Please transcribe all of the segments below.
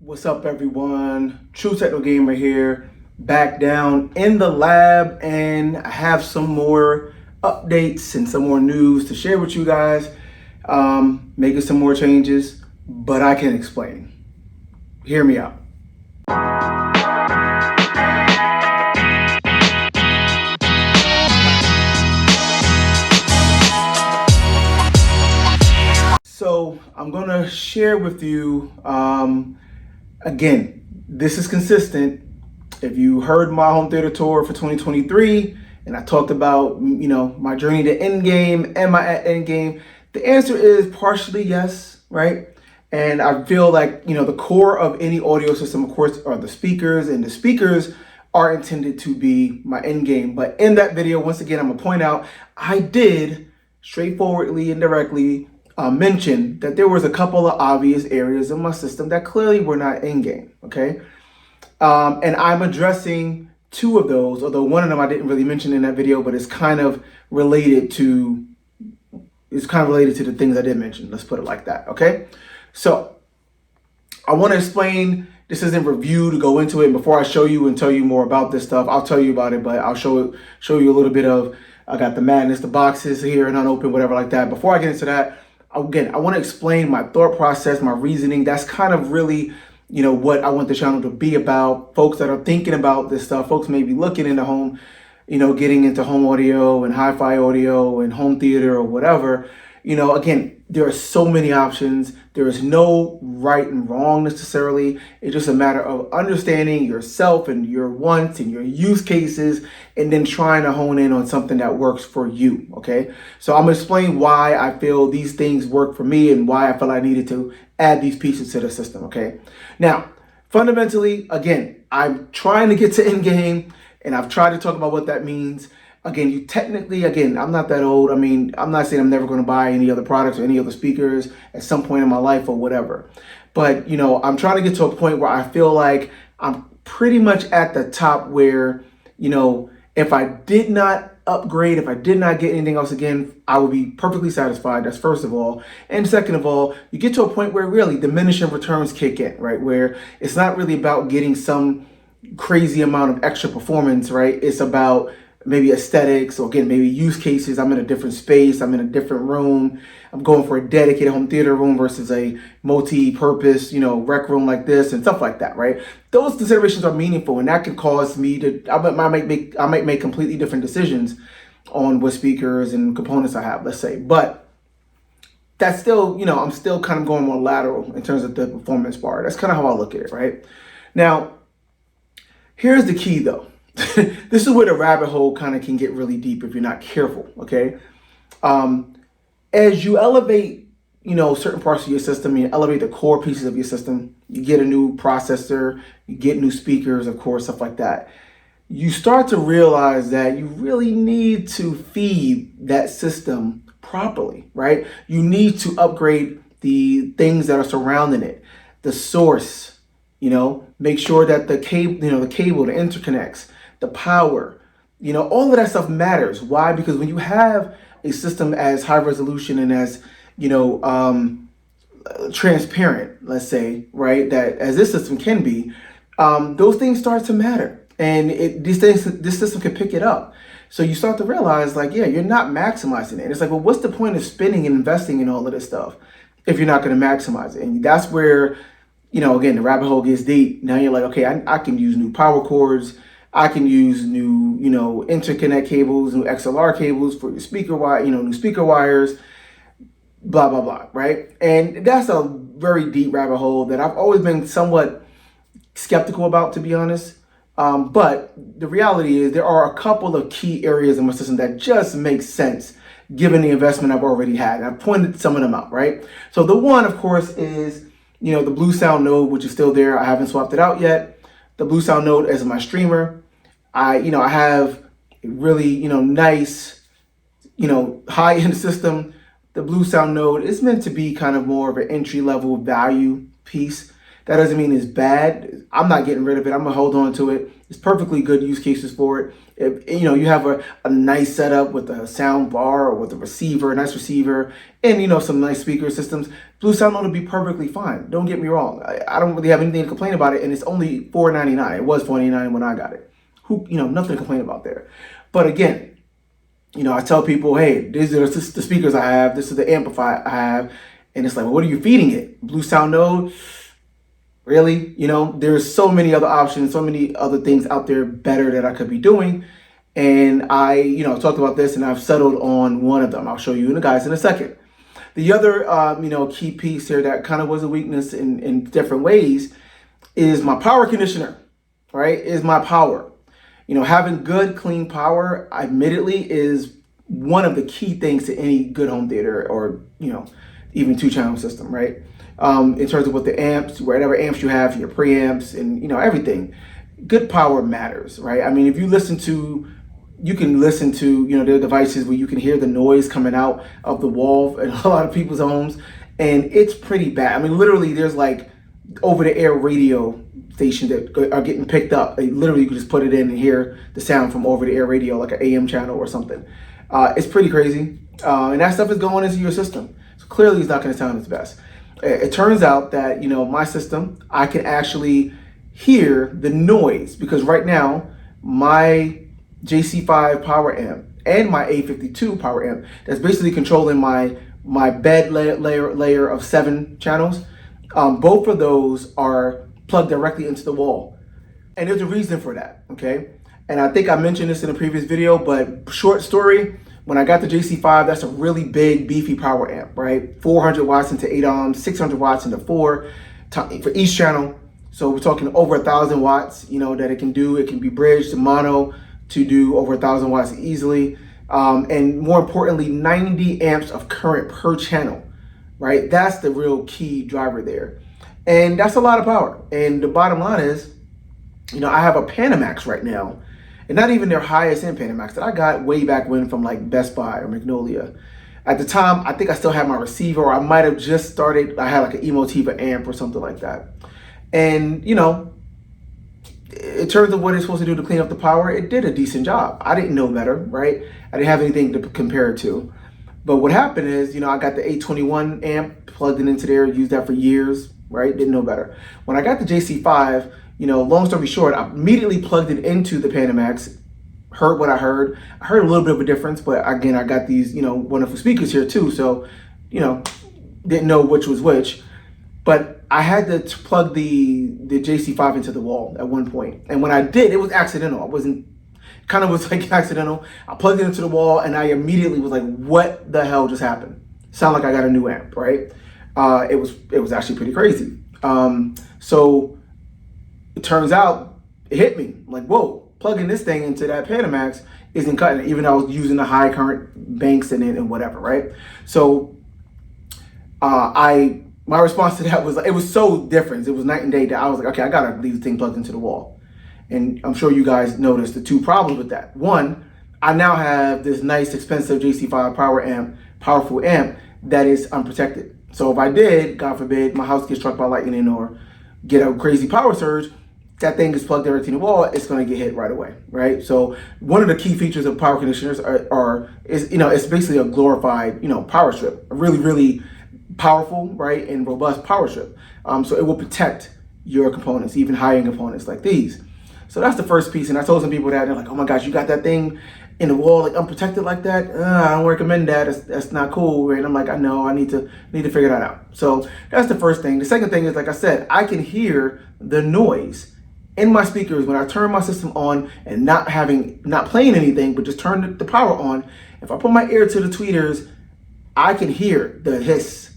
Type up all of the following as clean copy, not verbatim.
What's up, everyone? True Techno Gamer here, back down in the lab, and I have some more updates and some more news to share with you guys. Making some more changes, but I can explain. Hear me out. So I'm gonna share with you. Again, this is consistent. If you heard my home theater tour for 2023 and I talked about, my journey to endgame, am I at endgame? The answer is partially yes, right? And I feel like, the core of any audio system, of course, are the speakers, and the speakers are intended to be my endgame. But in that video, once again, I'm gonna point out, I did straightforwardly and directly mentioned that there was a couple of obvious areas of my system that clearly were not in-game, okay? And I'm addressing two of those, although one of them I didn't really mention in that video, but it's kind of related to the things I did mention. Let's put it like that, okay? So I want to explain, this isn't review to go into it. And before I show you and tell you more about this stuff, I'll tell you about it, but I'll show you a little bit of, I got the madness, the boxes here and unopened, whatever like that. Before I get into that, again, I want to explain my thought process, my reasoning. That's kind of really, what I want the channel to be about. Folks that are thinking about this stuff, folks may be looking into home, getting into home audio and hi-fi audio and home theater or whatever. Again, there are so many options. There is no right and wrong necessarily. It's just a matter of understanding yourself and your wants and your use cases, and then trying to hone in on something that works for you, okay? So I'm gonna explain why I feel these things work for me and why I felt I needed to add these pieces to the system, okay? Now, fundamentally, again, I'm trying to get to endgame, and I've tried to talk about what that means. Again, I'm not that old. I mean, I'm not saying I'm never going to buy any other products or any other speakers at some point in my life or whatever. But, I'm trying to get to a point where I feel like I'm pretty much at the top where, if I did not upgrade, if I did not get anything else again, I would be perfectly satisfied. That's first of all. And second of all, you get to a point where really diminishing returns kick in, right? Where it's not really about getting some crazy amount of extra performance, right? It's about maybe aesthetics, or again, maybe use cases. I'm in a different space, I'm in a different room, I'm going for a dedicated home theater room versus a multi-purpose, rec room like this and stuff like that, right? Those considerations are meaningful, and that can cause me to, I might make completely different decisions on what speakers and components I have, let's say. But that's still, I'm still kind of going more lateral in terms of the performance part. That's kind of how I look at it, right? Now, here's the key though. This is where the rabbit hole kind of can get really deep if you're not careful, okay? As you elevate, certain parts of your system, you elevate the core pieces of your system, you get a new processor, you get new speakers, of course, stuff like that. You start to realize that you really need to feed that system properly, right? You need to upgrade the things that are surrounding it, the source, make sure that the cable, the interconnects, the power, all of that stuff matters. Why? Because when you have a system as high resolution and as, transparent, let's say, right, that as this system can be, those things start to matter. And this system can pick it up. So you start to realize, like, yeah, you're not maximizing it. It's like, well, what's the point of spending and investing in all of this stuff if you're not going to maximize it? And that's where, again, the rabbit hole gets deep. Now you're like, okay, I can use new power cords. I can use new, interconnect cables, new XLR cables for your speaker wire, new speaker wires, blah, blah, blah, right? And that's a very deep rabbit hole that I've always been somewhat skeptical about, to be honest. But the reality is there are a couple of key areas in my system that just make sense given the investment I've already had. And I've pointed some of them out, right? So the one, of course, is, the Blue Sound node, which is still there. I haven't swapped it out yet. The Blue Sound node as my streamer. I have a really, nice, high-end system. The Blue Sound node is meant to be kind of more of an entry-level value piece. That doesn't mean it's bad. I'm not getting rid of it. I'm gonna hold on to it. It's perfectly good use cases for it. If you have a nice setup with a sound bar or with a receiver, a nice receiver, and some nice speaker systems, Blue Sound Mode will be perfectly fine. Don't get me wrong. I don't really have anything to complain about it, and it's only $4.99. It was $4.99 when I got it. Nothing to complain about there. But again, I tell people, hey, these are the speakers I have. This is the amplifier I have, and it's like, well, what are you feeding it? Blue Sound Mode. Really? There's so many other options, so many other things out there better that I could be doing. And I, talked about this and I've settled on one of them. I'll show you guys in a second. The other, key piece here that kind of was a weakness in different ways is my power conditioner, right? Is my power. Having good, clean power, admittedly, is one of the key things to any good home theater or, even 2-channel system, right? In terms of what the amps, whatever amps you have, your preamps and, everything. Good power matters, right? I mean, if you can listen to, their devices where you can hear the noise coming out of the wall in a lot of people's homes, and it's pretty bad. I mean, literally, there's like over-the-air radio stations that are getting picked up. Literally, you can just put it in and hear the sound from over-the-air radio, like an AM channel or something. It's pretty crazy, and that stuff is going into your system. So clearly, it's not going to sound its best. It turns out that, my system, I can actually hear the noise because right now, my JC5 power amp and my A52 power amp, that's basically controlling my bed layer of 7 channels. Both of those are plugged directly into the wall. And there's a reason for that, okay? And I think I mentioned this in a previous video, but short story, when I got the JC5, that's a really big, beefy power amp, right? 400 watts into 8 ohms, 600 watts into 4 for each channel. So we're talking over 1,000 watts, that it can do. It can be bridged to mono to do over 1,000 watts easily. And more importantly, 90 amps of current per channel, right? That's the real key driver there. And that's a lot of power. And the bottom line is, I have a Panamax right now. And not even their highest end Panamax that I got way back when from like Best Buy or Magnolia. At the time, I think I still had my receiver, or I might have just started. I had like an Emotiva amp or something like that. And, in terms of what it's supposed to do to clean up the power, it did a decent job. I didn't know better, right? I didn't have anything to compare it to. But what happened is, I got the 821 amp, plugged it into there, used that for years, right? Didn't know better. When I got the JC5, long story short, I immediately plugged it into the Panamax, heard what I heard. I heard a little bit of a difference, but again, I got these, wonderful speakers here too. So, didn't know which was which. But I had to plug the JC5 into the wall at one point. And when I did, it was accidental. Kind of was like accidental. I plugged it into the wall and I immediately was like, what the hell just happened? Sound like I got a new amp, right? It was actually pretty crazy. So it turns out it hit me. I'm like, whoa, plugging this thing into that Panamax isn't cutting it, even though I was using the high current banks in it and whatever, right? So my response to that was, it was so different. It was night and day that I was like, okay, I gotta leave the thing plugged into the wall. And I'm sure you guys noticed the 2 problems with that. One, I now have this nice expensive JC5 powerful amp that is unprotected. So if I did, God forbid, my house gets struck by lightning or get a crazy power surge, that thing is plugged directly in the wall, it's going to get hit right away, right? So one of the key features of power conditioners is it's basically a glorified, power strip, a really, really powerful, right, and robust power strip. So it will protect your components, even high-end components like these. So that's the first piece. And I told some people that, and they're like, oh my gosh, you got that thing in the wall, like unprotected like that? I don't recommend that. That's not cool. And I'm like, I know, I need to figure that out. So that's the first thing. The second thing is, like I said, I can hear the noise in my speakers when I turn my system on and not playing anything, but just turn the power on. If I put my ear to the tweeters, I can hear the hiss,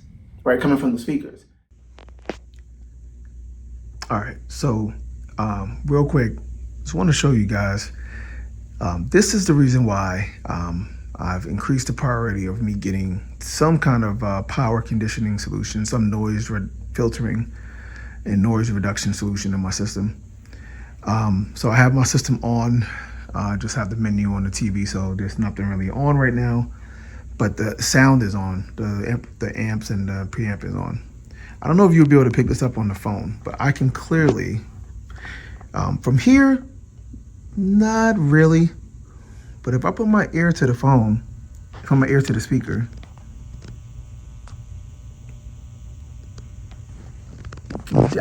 right, coming from the speakers. All right, so real quick, just want to show you guys, this is the reason why I've increased the priority of me getting some kind of power conditioning solution, some noise filtering and noise reduction solution in my system. So I have my system on, just have the menu on the TV, so there's nothing really on right now, but the sound is on, the amps and the preamp is on. I don't know if you'll be able to pick this up on the phone, but I can clearly, from here, not really. But if I put my ear to the phone, put my ear to the speaker,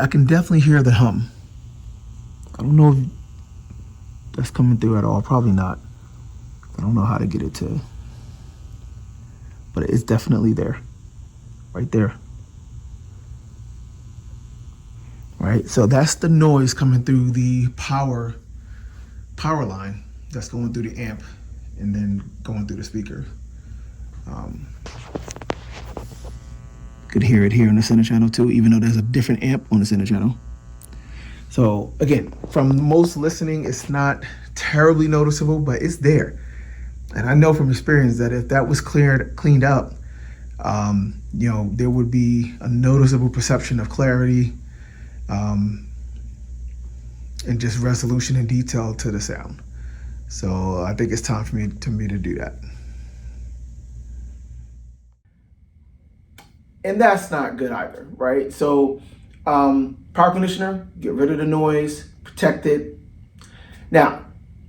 I can definitely hear the hum. I don't know if that's coming through at all. Probably not. I don't know how to get it to, but it's definitely there, right there. Right, so that's the noise coming through the power line that's going through the amp and then going through the speaker. Could hear it here in the center channel too, even though there's a different amp on the center channel. So again, from most listening, it's not terribly noticeable, but it's there. And I know from experience that if that was cleaned up, there would be a noticeable perception of clarity, and just resolution and detail to the sound. So I think it's time for me to do that. And that's not good either, right? So power conditioner, get rid of the noise, protect it. Now,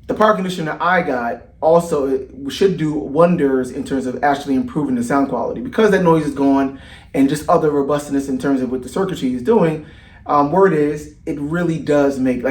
the power conditioner I got also it should do wonders in terms of actually improving the sound quality because that noise is gone and just other robustness in terms of what the circuitry is doing. Word is, it really does make,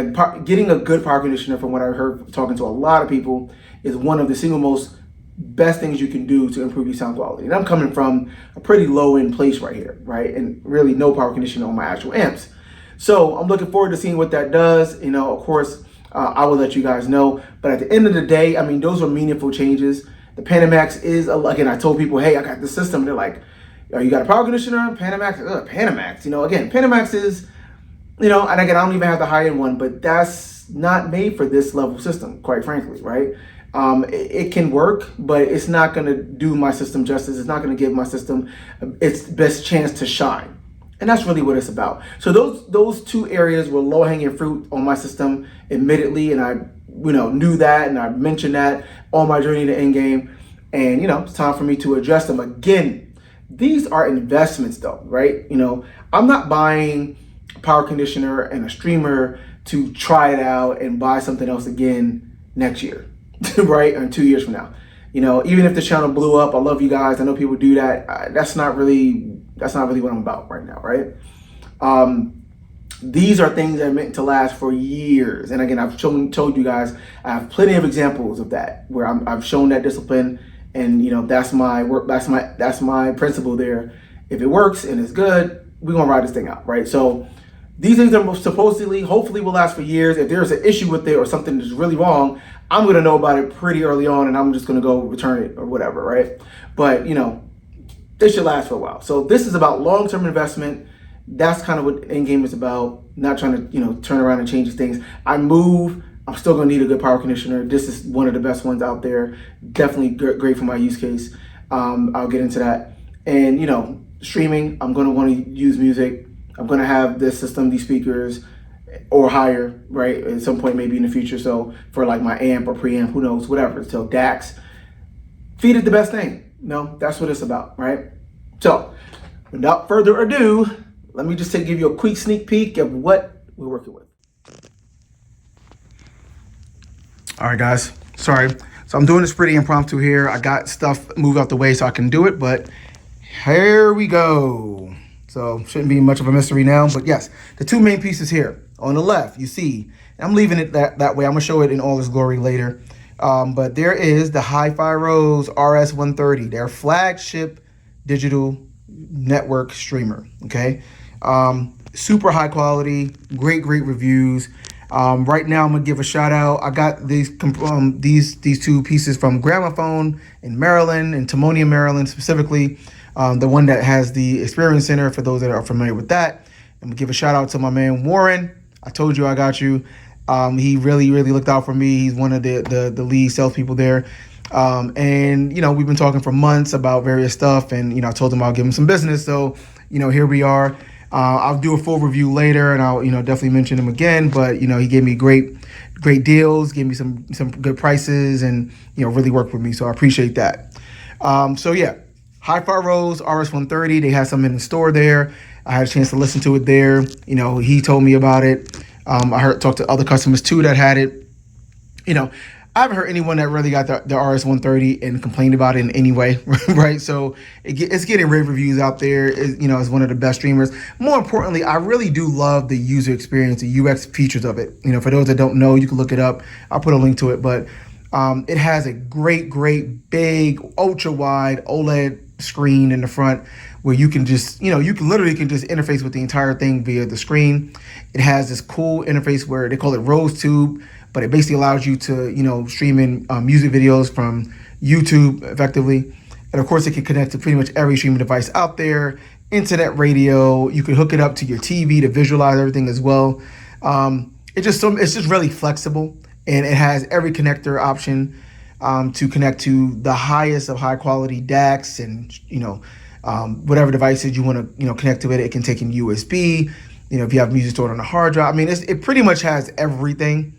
getting a good power conditioner, from what I heard talking to a lot of people, is one of the single most best things you can do to improve your sound quality. And I'm coming from a pretty low end place right here, right? And really no power conditioner on my actual amps. So I'm looking forward to seeing what that does. Of course, I will let you guys know. But at the end of the day, I mean, those are meaningful changes. The Panamax is, again, I told people, hey, I got this system. They're like, oh, you got a power conditioner? Panamax? Panamax. Again, Panamax is, and again, I don't even have the high-end one, but that's not made for this level system, quite frankly, right? It can work, but it's not going to do my system justice. It's not going to give my system its best chance to shine. And that's really what it's about. So those two areas were low-hanging fruit on my system, admittedly, and I knew that, and I mentioned that on my journey to endgame. And, it's time for me to address them. Again, these are investments, though, right? I'm not buying power conditioner and a streamer to try it out and buy something else again next year, right? Or 2 years from now. Even if the channel blew up, I love you guys. I know people do that. That's not really what I'm about right now, right? These are things that are meant to last for years. And again, I've told you guys, I have plenty of examples of that where I've shown that discipline, and that's my work. That's my principle there. If it works and it's good, we're gonna ride this thing out, right? So these things are hopefully will last for years. If there's an issue with it or something is really wrong, I'm gonna know about it pretty early on, and I'm just gonna go return it or whatever, right? But they should last for a while. So this is about long-term investment. That's kind of what endgame is about. Not trying to turn around and change things. I'm still gonna need a good power conditioner. This is one of the best ones out there. Definitely great for my use case. I'll get into that. And streaming, I'm gonna want to use music. I'm gonna have this system, these speakers, or higher, right? At some point, maybe in the future. So for like my amp or preamp, who knows, whatever. So DAX, feed it the best thing. That's what it's about, right? So without further ado, let me just give you a quick sneak peek of what we're working with. All right, guys, sorry. So I'm doing this pretty impromptu here. I got stuff moved out the way so I can do it, but here we go. So shouldn't be much of a mystery now, but yes, the two main pieces here. On the left, you see, I'm leaving it that way. I'm gonna show it in all its glory later. But there is the Hi-Fi Rose RS130, their flagship digital network streamer, okay? Super high quality, great reviews. Right now, I'm gonna give a shout out. I got these two pieces from Gramophone in Maryland, in Timonium, Maryland, specifically. The one that has the Experience Center, for those that are familiar with that. I'm gonna give a shout out to my man Warren. I told you I got you. He really looked out for me. He's one of the lead salespeople there. And we've been talking for months about various stuff, and I told him I'll give him some business. So here we are. I'll do a full review later, and I'll definitely mention him again. But he gave me great deals, gave me some good prices, and really worked with me. So I appreciate that. So yeah. Hi-Fi Rose RS130, they have some in the store there. I had a chance to listen to it there. You know, he told me about it. I talked to other customers too that had it. You know, I haven't heard anyone that really got the RS130 and complained about it in any way, right? So it's getting rave reviews out there. You know, it's one of the best streamers. More importantly, I really do love the user experience, the UX features of it. You know, for those that don't know, you can look it up. I'll put a link to it, but it has a great, big, ultra wide OLED screen in the front where you can just, you know, you can literally just interface with the entire thing via the screen. It has this cool interface where they call it Rose Tube, but it basically allows you to, you know, stream in music videos from YouTube effectively. And of course, it can connect to pretty much every streaming device out there, internet, radio. You can hook it up to your TV to visualize everything as well. It's just really flexible, and it has every connector option to connect to the highest of high quality DACs and, you know, whatever devices you want to, you know, connect to it. It can take in USB. You know, if you have music stored on a hard drive. I mean, it pretty much has everything.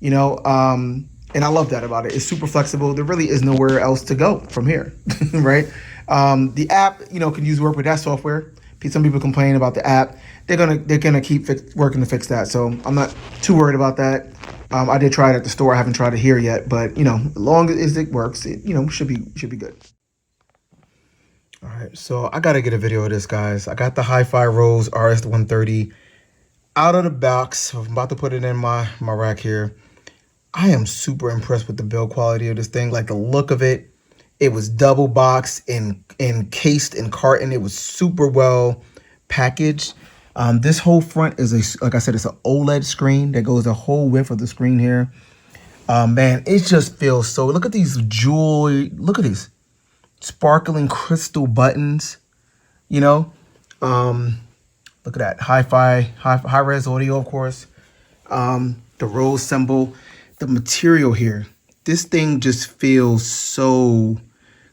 You know, and I love that about it. It's super flexible. There really is nowhere else to go from here, right? The app, you know, can work with that software. Some people complain about the app. They're gonna keep working to fix that. So I'm not too worried about that. I did try it at the store. I haven't tried it here yet, but you know, as long as it works, it, you know, should be good. All right, so I gotta get a video of this, guys. I got the Hi-Fi Rose RS130 out of the box. I'm about to put it in my rack here. I am super impressed with the build quality of this thing. Like the look of it, it was double boxed and encased in carton. It was super well packaged. This whole front is like I said, it's an OLED screen that goes the whole width of the screen here. Man, it just feels so. Look at these look at these sparkling crystal buttons. You know, look at that high res audio, of course. The rose symbol. The material here, this thing just feels so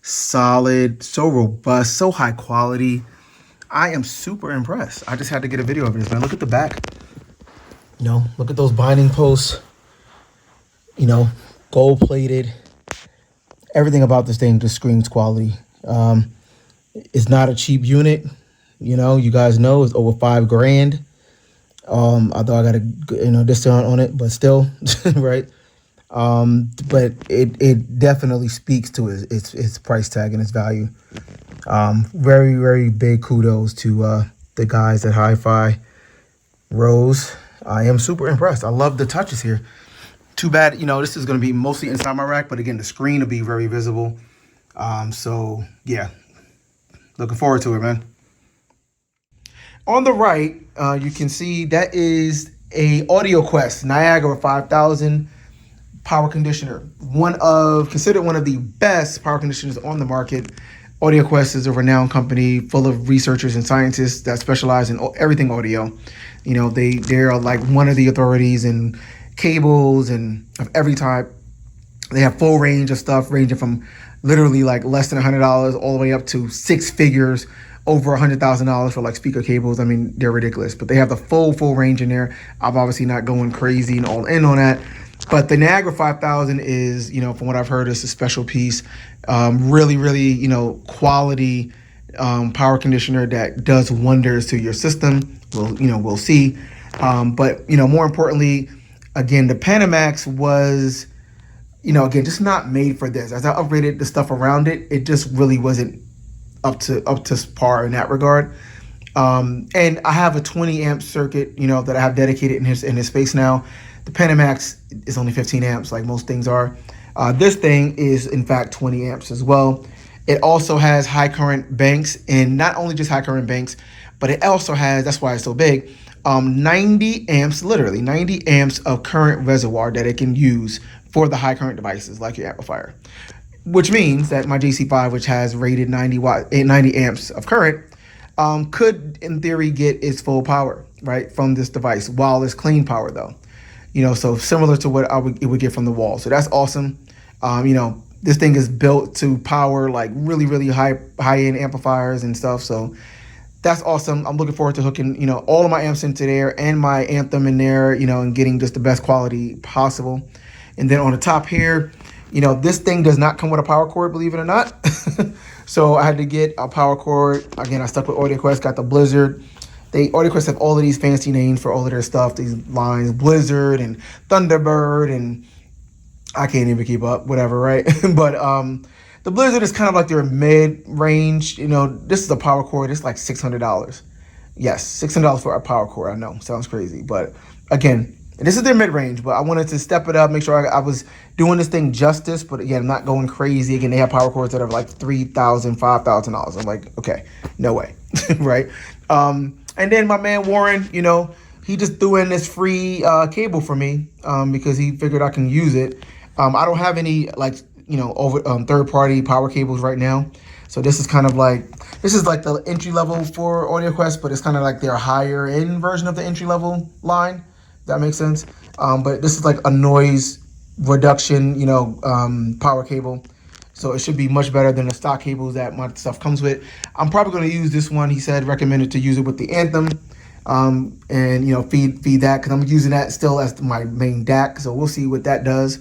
solid, so robust, so high quality. I am super impressed. I just had to get a video of this, man. Look at the back. You know, look at those binding posts. You know, gold plated. Everything about this thing just screams quality. It's not a cheap unit. You know, you guys know it's over $5,000. Although I got a, you know, discount on it, but still, right? But it definitely speaks to its price tag and its value. Very big kudos to the guys at Hi-Fi Rose. I am super impressed. I love the touches here. Too bad, you know, this is going to be mostly inside my rack, but again, the screen will be very visible. So yeah, looking forward to it, man. On the right, you can see that is a Audio Quest Niagara 5000 power conditioner. Considered one of the best power conditioners on the market. Audio Quest is a renowned company full of researchers and scientists that specialize in everything audio. You know, they're like one of the authorities in cables and of every type. They have full range of stuff ranging from literally like less than $100 all the way up to six figures, over $100,000 for like speaker cables. I mean, they're ridiculous, but they have the full range in there. I'm obviously not going crazy and all in on that. But the Niagara 5000 is, you know, from what I've heard, is a special piece. Really, you know, quality power conditioner that does wonders to your system. We'll see. But, you know, more importantly, again, the Panamax was, you know, again, just not made for this. As I upgraded the stuff around it, it just really wasn't up to par in that regard. And I have a 20 amp circuit, you know, that I have dedicated in his space now. The Panamax is only 15 amps, like most things are. This thing is, in fact, 20 amps as well. It also has high current banks, and not only just high current banks, but it also has, that's why it's so big, 90 amps, literally 90 amps of current reservoir that it can use for the high current devices like your amplifier. Which means that my JC5, which has rated 90 amps of current, could, in theory, get its full power, right, from this device, while it's clean power, though. You know, so similar to what it would get from the wall. So that's awesome. You know, this thing is built to power like really high-end amplifiers and stuff. So that's awesome. I'm looking forward to hooking, you know, all of my amps into there and my Anthem in there, you know, and getting just the best quality possible. And then on the top here, you know, this thing does not come with a power cord, believe it or not. So I had to get a power cord. Again, I stuck with Audio Quest, got the Blizzard. AudioQuest have all of these fancy names for all of their stuff. These lines, Blizzard and Thunderbird, and I can't even keep up. Whatever, right? But the Blizzard is kind of like their mid range. This is a power cord. It's like $600. Yes, $600 for a power cord. I know, sounds crazy, but again, this is their mid range. But I wanted to step it up, make sure I was doing this thing justice. But again, I'm not going crazy. Again, they have power cords that are like $3,000, $5,000. I'm like, okay, no way, right? And then my man Warren, he just threw in this free cable for me because he figured I can use it. I don't have any over third party power cables right now. So this is kind of like the entry level for AudioQuest, but it's kind of like their higher end version of the entry level line. That makes sense. But this is like a noise reduction, power cable. So it should be much better than the stock cables that my stuff comes with. I'm probably going to use this one. He said recommended to use it with the Anthem, and feed that, because I'm using that still as my main DAC. So we'll see what that does.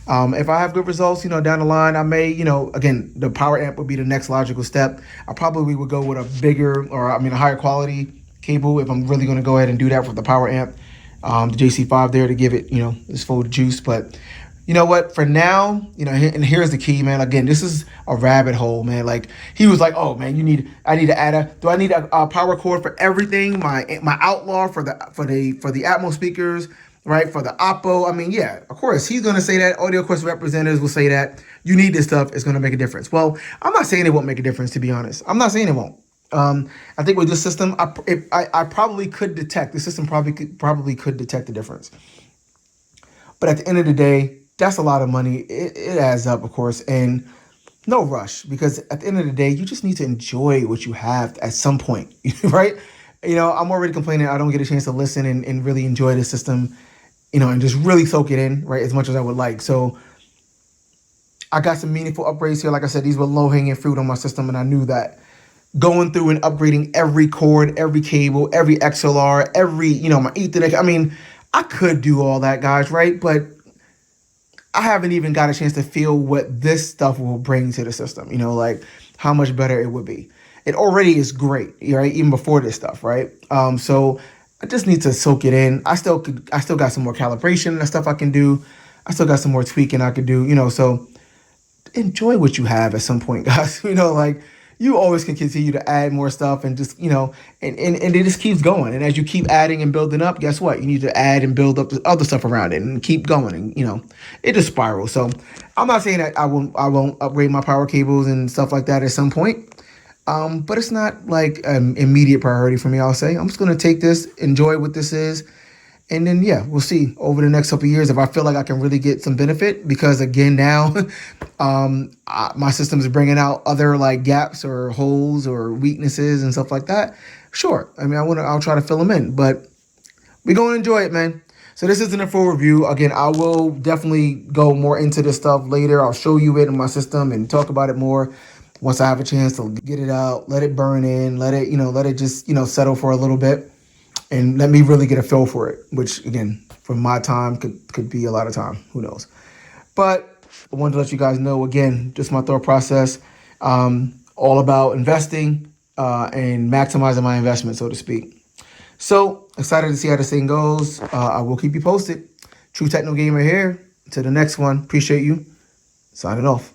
If I have good results, down the line, I may, again, the power amp would be the next logical step. I probably would go with a bigger, a higher quality cable if I'm really going to go ahead and do that for the power amp. The JC5 there to give it, its full juice. But you know what? For now, and here's the key, man. Again, this is a rabbit hole, man. Like he was like, "Oh, man, I need to add do I need a power cord for everything? My Outlaw for the Atmos speakers, right? For the Oppo. Yeah, of course he's gonna say that. AudioQuest representatives will say that you need this stuff. It's gonna make a difference. Well, I'm not saying it won't make a difference. To be honest, I'm not saying it won't. I think with this system, I probably could detect the system. Probably could detect the difference. But at the end of the day, that's a lot of money. It adds up, of course, and no rush, because at the end of the day, you just need to enjoy what you have at some point, right? I'm already complaining I don't get a chance to listen and really enjoy the system, and just really soak it in, right, as much as I would like. So I got some meaningful upgrades here. Like I said, these were low-hanging fruit on my system, and I knew that going through and upgrading every cord, every cable, every XLR, every, my Ethernet. I could do all that, guys, right? But I haven't even got a chance to feel what this stuff will bring to the system, like how much better it would be. It already is great, right? Even before this stuff, right? So I just need to soak it in. I still got some more calibration and stuff I can do. I still got some more tweaking I could do, so enjoy what you have at some point, guys. You always can continue to add more stuff and just, and it just keeps going. And as you keep adding and building up, guess what? You need to add and build up the other stuff around it and keep going. And, it just spirals. So I'm not saying that I won't upgrade my power cables and stuff like that at some point. But it's not like an immediate priority for me, I'll say. I'm just going to take this, enjoy what this is. And then, yeah, we'll see over the next couple of years if I feel like I can really get some benefit. Because, again, now my system is bringing out other, gaps or holes or weaknesses and stuff like that. Sure. I'll try to fill them in. But we're going to enjoy it, man. So this isn't a full review. Again, I will definitely go more into this stuff later. I'll show you it in my system and talk about it more once I have a chance to get it out, let it burn in, let it just, settle for a little bit. And let me really get a feel for it, which, again, from my time, could be a lot of time. Who knows? But I wanted to let you guys know, again, just my thought process, all about investing and maximizing my investment, so to speak. So excited to see how this thing goes. I will keep you posted. True Techno Gamer here. To the next one. Appreciate you. Signing off.